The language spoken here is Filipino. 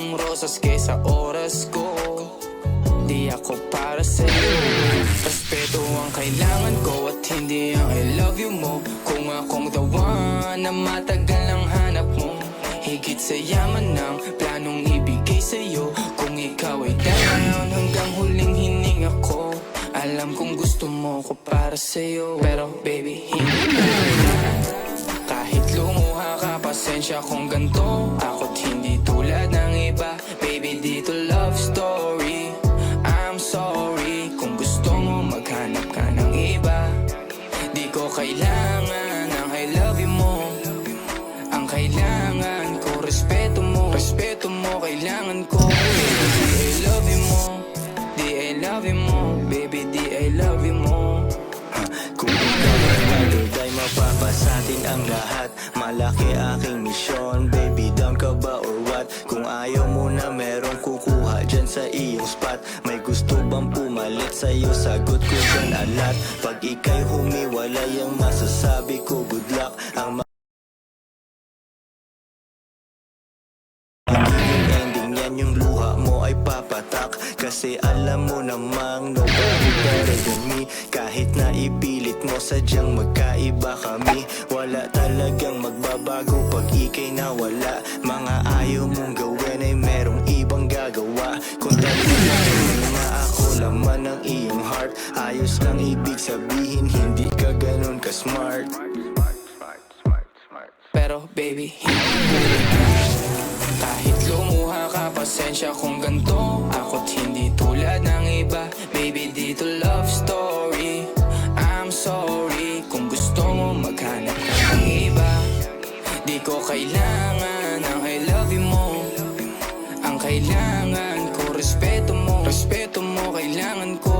ng rosas kaysa oras ko. Di ako para sa'yo. Respeto ang kailangan ko at hindi ang I love you mo. Kung akong the one na matagal ang hanap mo, higit sa yaman ng planong ibigay sa'yo. Kung ikaw ay down hanggang huling hininga ko, alam kong gusto mo ko para sa'yo. Pero baby, hindi na. Kahit lumuha ka, pasensya kung ganto. Ako't hindi tulad ng iba. Baby, dito love story. I'm sorry kung gusto mo maghanap ka ng iba. Di ko kailangan ang I love you mo. Ang kailangan ko, respeto mo. Respeto mo, kailangan ko. Baby, di I love you mo. Di I love you mo. Baby, di I love you mo. Kung ikaw ay valid ay mapapasatin ang lahat. Malaki aking misyon, baby down ka ba or what? Kung ayaw mo na merong kukuha dyan sa iyong spot. May gusto bang pumalit sa'yo? Sagot ko dyan alat. Pag ika'y humiwalay ang masasabi ko good luck. Ang ending yan yung luha mo ay papatak. Kasi alam mo namang nobody better than me. Kahit na ipilit mo sadyang magkaiba kami, wala talagang magbabago pag ika'y nawala. Mga ayaw mong gawin ay merong ibang gagawa. Kung talagang na ako laman ng iyong heart, ayos lang ibig sabihin hindi ka ganun ka smart. Pero baby, hindi na. Kahit lumuha ka, pasensya kung ganto. Ako't hindi tulad ng iba. Baby, dito love story. I'm sorry kung gusto mo maghanap ka ng iba. Di ko kailangan ang I love you mo. Ang kailangan ko, respeto mo. Respeto mo, kailangan ko.